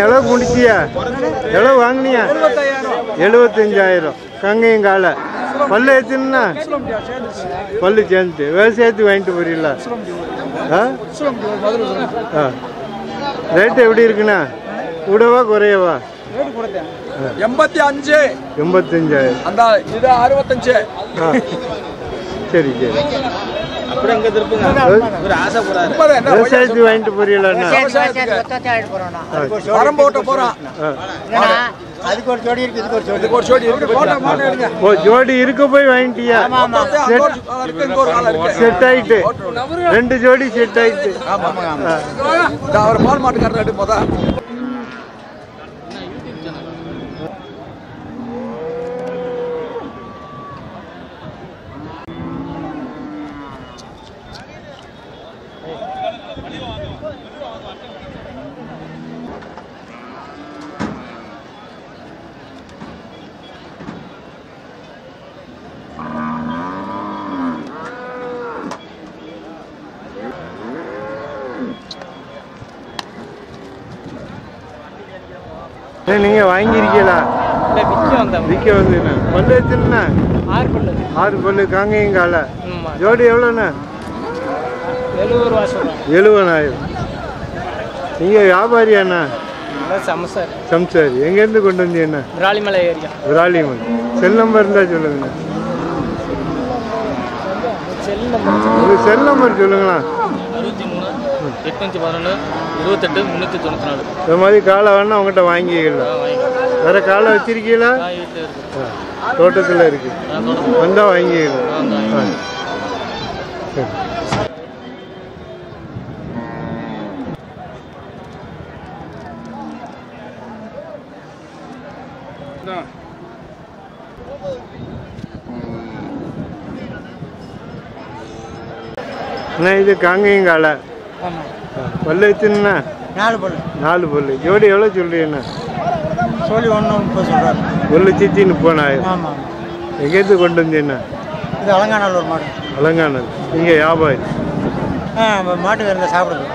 எவ்வளோ முடிச்சியா? எவ்வளோ வாங்கினியா? 75,000. கங்கையும் காலை பல்லு ஏற்றுனா பல்லு சேர்ந்து விவசாயத்துக்கு வாங்கிட்டு போறீங்களா? ரேட்டு எப்படி இருக்குண்ணா? கூடவா குறையவா? 85,000. அந்த இது 65. சரி சரி. விவசாயத்துக்கு வாங்கிட்டு போறீங்களா? ஜோடி இருக்க போய் வாங்கிட்டியா? செட் ஆயிட்டு 2 ஜோடி செட் ஆயிட்டு. அவர் பால் மாட்டுக்காரர் முத நீங்க வாங்கிருக்கீங்களா? விற்க வந்து பல்லு எத்தனை? 6 பல்லு. காங்கையும் காலை ஜோடி எவ்வளோண்ணா? 70,000. நீங்க வியாபாரியாண்ணா? சம்சாரி. எங்கேருந்து கொண்டு வந்தீங்கண்ணா? Viralimalai area. Viralimalai. Cell number இருந்தா சொல்லுங்கண்ணா. உங்கள் செல் நம்பர் சொல்லுங்களா? 63 811 28 394. இந்த மாதிரி காலை வேணா உங்கள்கிட்ட வாங்கிக்கலாம். வேற காலை வச்சிருக்கீங்களா? தோட்டத்தில் இருக்கு. வந்தா வாங்கிக்கலாம். அண்ணா இது காங்கையும் காலை பல்லு வச்சுன்னா 4 பல்லு. ஜோடி எவ்வளோ சொல்றீங்கண்ணா? சொல்லி 130 சொல்கிறாரு. 1,30,000. எங்கேருந்து கொண்டு வந்தீங்கண்ணா? இது அலங்காநல்லூர் மாடு. அலங்காநல்லூர். நீங்கள் வியாபாரி? மாட்டுக்கு இருந்தால் சாப்பிடுது.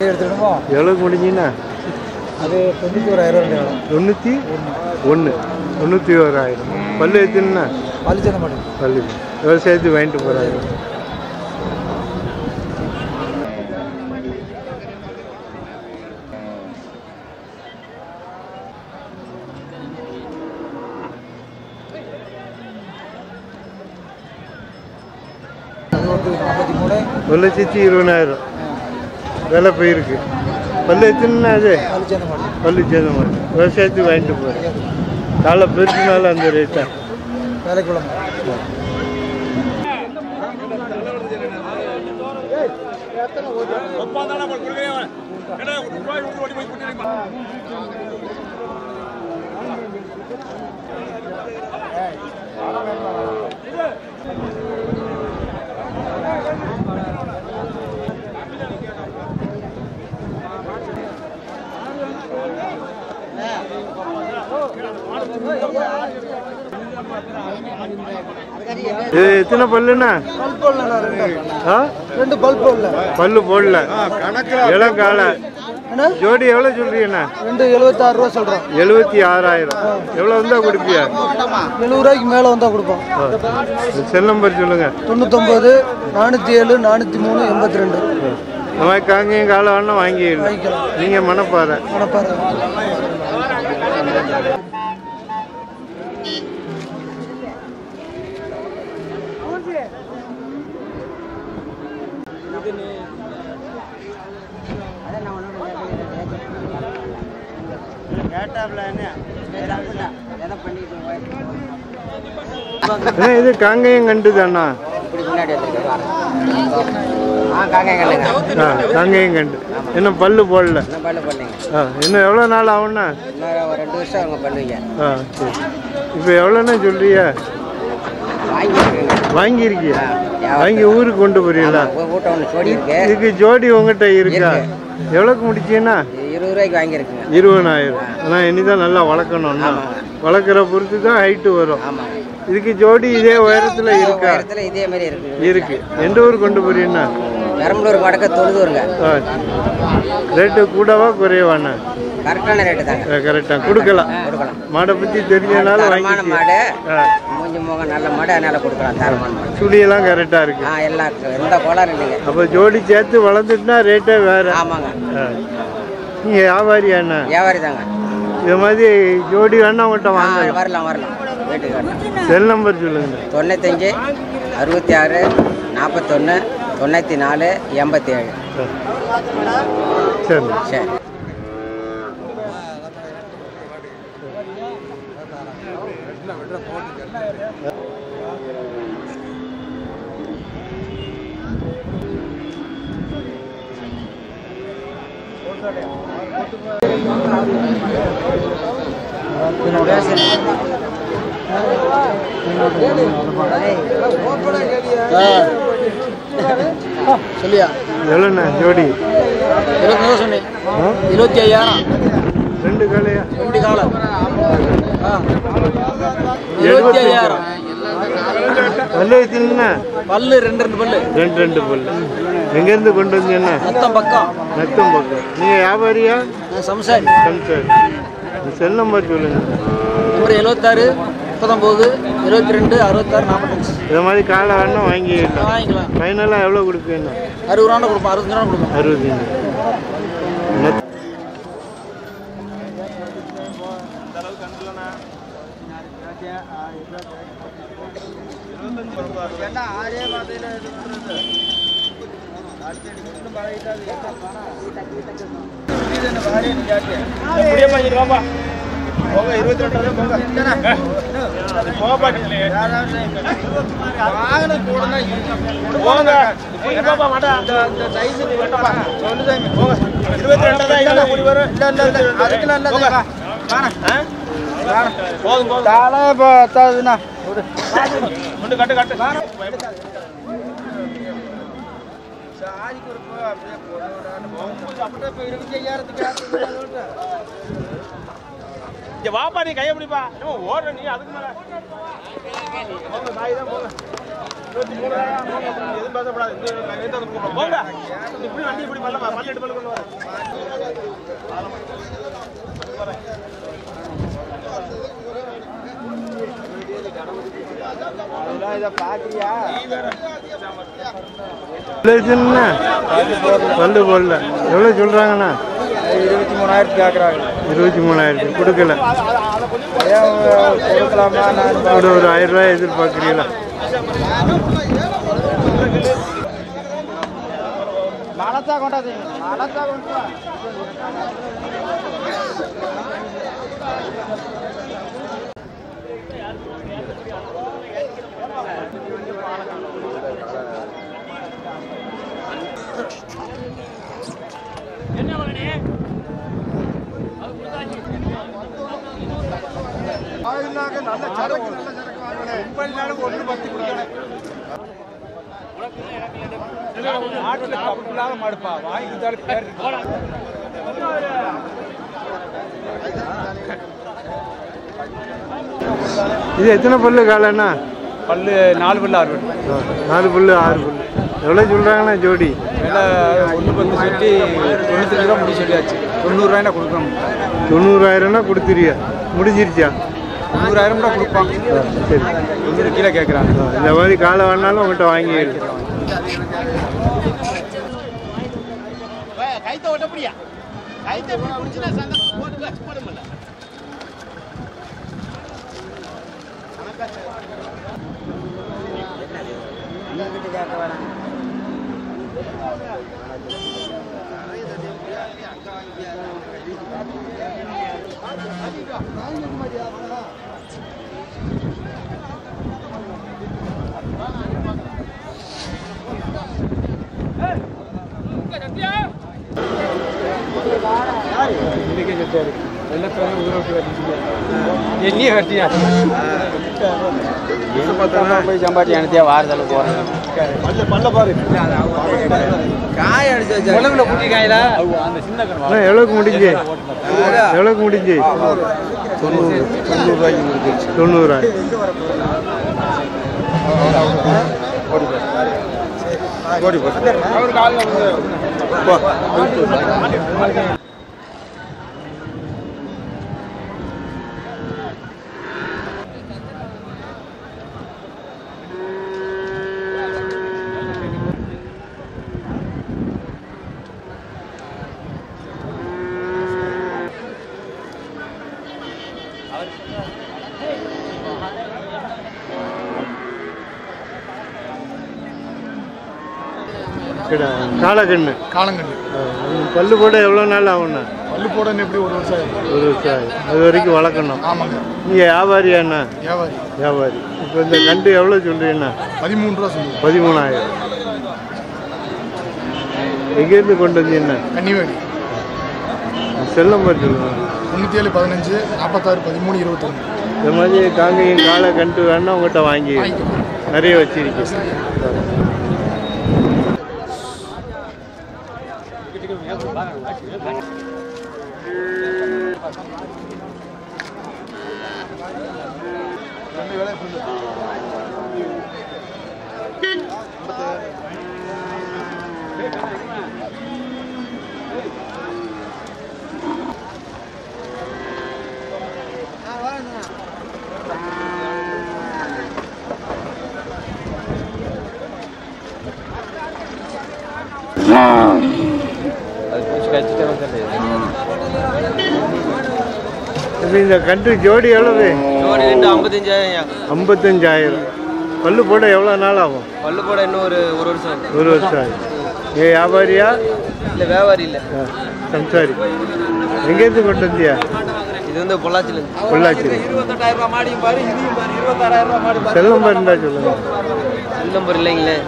எடுத்துக்கிட்டோமோ எவ்வளோ முடிஞ்சுண்ணா? அது 91,000. 91,000. பல்லு எத்துனா? பல்லு சேர்ந்த மாட்டேன். பல்லு விவசாயத்துக்கு வாங்கிட்டு போகிறாங்க. ஒரு 1,20,000 விலை போயிருக்கு. பல்லு எத்துனா? அது பல்லு சேர்ந்த மாட்டேன். விவசாயத்துக்கு வாங்கிட்டு போகிறேன். காலை பெருசுனால அந்த ரேட்டா? வேலைக்குள்ள இது எத்தனை பல்லுண்ணா? 2 போடல. பல்லு போடல. இளம் காலை ஜோடி எவ்வளோ சொல்றீங்கண்ணா? 76 ரூபா சொல்கிறோம். 76,000. எவ்வளோ வந்தா கொடுப்பியா? 70 ரூபாய்க்கு மேலே வந்தால் கொடுப்போம். செல் நம்பர் சொல்லுங்க. 99 407 403 82. இந்த மாதிரி காங்கையும் காலை வேணா வாங்கிக்கலாம். நீங்கள் மணப்பாறை. இது காங்கையும் கண்டு தானா? காங்கையும் கண்டு. இன்னும் பல்லு போடல. இன்னும் எவ்வளோ நாள் ஆகும்னா? 2 வருஷம் அவங்க பண்ணுவீங்க. சரி. இப்போ எவ்வளோண்ணா சொல்றிய? வாங்கியிருக்கியா? வாங்கி ஊருக்கு கொண்டு போறீங்களா? இதுக்கு ஜோடி உங்ககிட்ட இருக்கா? எவ்வளோக்கு முடிச்சீங்கன்னா? 20 ரூபாய்க்கு வாங்கியிருக்குங்க. 20,000. ஆனால் இனிதான் நல்லா வளர்க்கணும்னா வளர்க்குற பொறுத்து தான் ஹைட்டு வரும். ஆமாங்க. இதுக்கு ஜோடி இதே உயரத்தில் இருக்கா? உயரத்தில் இதே மாதிரி இருக்குது. இருக்கு. எந்த ஊர் கொண்டு போறீங்கன்னா? பெரம்பலூர் வடக்க தொழுதூருங்க. ரேட்டு கூடவா குறைவாண்ணா? கரெக்டான ரேட்டு தாங்க. கரெக்டாக கொடுக்கலாம். மாடை பற்றி தெரிஞ்சனால வாங்கி. மாடு மூஞ்சி முகம் நல்ல மாடு, அதனால கொடுக்கலாம். தரமான மாடு. சுழியெல்லாம் கரெக்டாக இருக்கு. எல்லாம் இருக்கு. எந்த கோளாறு இல்லைங்க. அப்போ ஜோடி சேர்த்து வளர்ந்துட்டுனா ரேட்டே வேறு. ஆமாங்க. நீங்கள் வியாபாரியா அண்ணா? வியாபாரி தாங்க. இது மாதிரி ஜோடி வேணா உங்கள்கிட்ட வாங்க. வரலாம் வரலாம். வீட்டுக்கு வரலாம். செல் நம்பர் சொல்லுங்க. 95 66 41 94 87. சரி சரி. சொல்லியா எவ்வளோண்ணா ஜோடி? 20 சொன்னேன். 25,000. 2 காலையா? 2 காலம். 25,000. பல்லு வச்சுன்னா பல்லு 2 பல்லு. 2 பல்லு. எங்கேருந்து கொண்டு வந்தீங்கன்னா? நத்தம் பக்கம். நத்தம் பக்கம். நீங்கள் வியாபாரியா? சம்சாரி. சரி. செல் நம்பர் சொல்லுங்க. நம்பர் 76 39 22 66 45. இது மாதிரி காலை வேணா வாங்கிக்கலாம். வாங்கிக்கலாம். ஃபைனலாக எவ்வளோ கொடுப்பீங்க? 60 ரூபா கொடுப்போம். 65 ரூபா கொடுப்போம். 65. வாப்பா நீ கையை பிடிப்பா ஓடுற நீ அதுக்கு மேல தாய் தான் போங்க 23 எதுவும் பேசப்படாது போங்க இப்படி வண்டி இப்படி பல்ல பல்லெட்டு பல்லு கொண்டு வர இதை பாக்குறியா? பல்லு போடல. எவ்வளோ சொல்கிறாங்கண்ணா? 23,000 கேட்குறாங்க. 23,000 கொடுக்கல. கொடுக்கலாமா? ஒரு 1,000 ரூபாய் எதிர்பார்க்குறீங்களா? நாளத்தா கொண்டாது. நாளத்தா கொண்டா. நல்ல சரக்கு வாங்கணும். 30 நாளும் 1.10 கொடுக்கணும். நாட்டுல கப்புலாக மாடுப்பா வாங்கி கொடுத்தாலும் பேர் இது எத்தனை பல்லு காலண்ணா? பல்லு 4 பல்லு 6 பல்லு. 4 பல்லு 6 பல்லு. எவ்வளோ சொல்கிறாங்கண்ணா ஜோடி? எல்லாம் 1.10 சொல்லி 95 ரூபா முடிச்சு சொல்லியாச்சு. 90 ரூபாய்னா கொடுக்கணும். 90,000னா கொடுத்துறியா? முடிஞ்சிருச்சா? 100,000 கூட கொடுப்பான். சரி. 100 கீழே கேட்குறாங்க. இந்த மாதிரி காலை வேணாலும் உங்கள்கிட்ட வாங்கி கைத்த ஓட்டப்படியா? கைத்த பிடிச்சுனா சந்தோஷம் போட்டு போட முடியல. எண்ணியே கட்டியா போய் சம்பாதிச்சு வாரத்தில் போகிறேன். பல்ல பாரு காய் அடிச்சு வச்சா உலகில் குட்டி காயில அந்த சின்ன கண் எவ்வளோக்கு முடிஞ்சு 90 ரூபாய்க்கு முடிஞ்சிச்சு 90 கோடி போட்டு அவர் காலில் காலக்கண்ணு பல்லு போட எவ்வளோ நாள் ஆகுண்ணா? பல்லு போட எப்படி ஒரு வருஷம் ஆகும். அது வரைக்கும் வளர்க்கணும். ஆமாங்க. நீங்கள் வியாபாரியாண்ணா? வியாபாரி. இப்போ இந்த கண்டு எவ்வளோ சொல்கிறீங்கண்ணா? 13 ரூபா சொல்லுங்கள். 13,000. எங்கேருந்து கொண்டு வந்தீங்கண்ணா? கன்னிவேடி. செல் நம்பர் சொல்லுங்க. 97 15 46 13 21. இந்த மாதிரி காங்கையும் காலை கண்டு வேணா உங்கள்கிட்ட வாங்கி நிறைய வச்சிருக்கேன். இந்த கன்று ஜோடி எவ்வளவு? ஜோடி 55,000. 55,000. பல்லு போட எவ்வளோ நாள் ஆகும்? பல்லு போட இன்னும் ஒரு வருஷம். ஒரு வருஷம் ஆகும். ஏ வியாபாரியா இல்லை வியாபாரி இல்லை, சம்சாரி. எங்கேருந்து கொண்டு வந்தியா? இது வந்து பொள்ளாச்சியிலேருந்து. பொள்ளாச்சி. 28,000 மாடியும் பாரு, இதையும் பாரு, 26,000 மாடி பாரு. செல் நம்பர் இருந்தால் சொல்லுங்க. செல் நம்பர் இல்லைங்களே.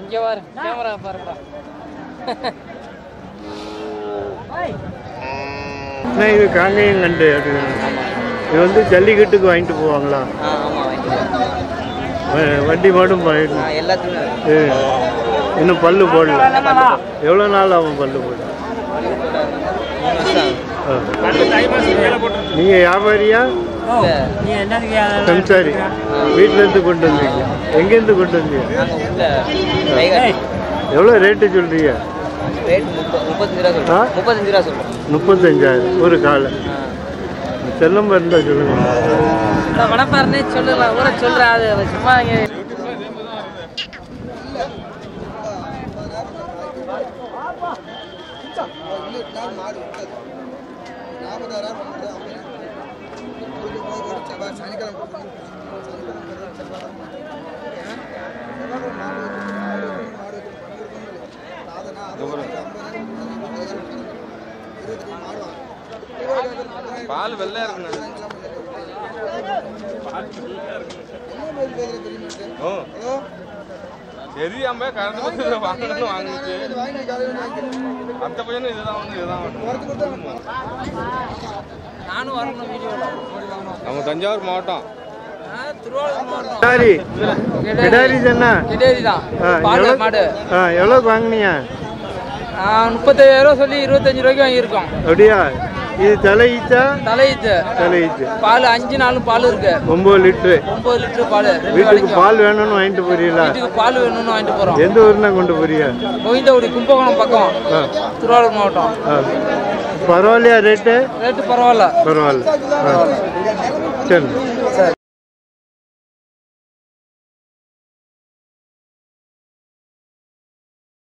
இங்கே பாரு கேமரா பாருப்பா. இது காங்கையும் கண்டு இது வந்து ஜல்லிக்கட்டுக்கு வாங்கிட்டு போவாங்களா? வண்டி மாடும் இன்னும் பல்லு போடல. எவ்வளோ நாள் ஆகும் பல்லு போட? நீங்கள் வியாபாரியா சம்சாரி? வீட்டிலேருந்து கொண்டு வந்தீங்க? எங்கேருந்து கொண்டு வந்தீங்க? எவ்வளோ ரேட்டு சொல்கிறீங்க? 35,000 ஒரு காலை. செல் நம்பர் இருந்தால் சொல்லுங்கள். மனப்பாருன்னே சொல்லலாம், ஊரை சொல்கிறேன். அது சும்மா பால் வெள்ளையா இருக்குண்ணா. தெரியாம கரண்ட் பத்தி வாங்கணும்னு வாங்கிச்சு. அடுத்த பையனும் இதுதான் நானும் வரணும் வீடியோவில். நம்ம தஞ்சாவூர் மாவட்டம். கிடாரி தானே? கிடாரி தான். மாடு எவ்வளோ வாங்கினியா? 35,000 சொல்லி 25 ரூபாய்க்கு வாங்கியிருக்கோம். அப்படியா? இது தலையீச்சா? தலையீச்சு. பால் 5 நாளும் பால் இருக்கு. 9 லிட்டரு பால். வீட்டுக்கு பால் வேணும்னு வாங்கிட்டு போறீங்களா? வீட்டுக்கு பால் வேணும்னு வாங்கிட்டு போறோம். எந்த ஊர்னா கொண்டு போறியா? கோவிந்தகுடி கும்பகோணம் பக்கம், திருவாரூர் மாவட்டம். பரவாயில்லையா? ரேட்டு பரவாயில்ல. சரி.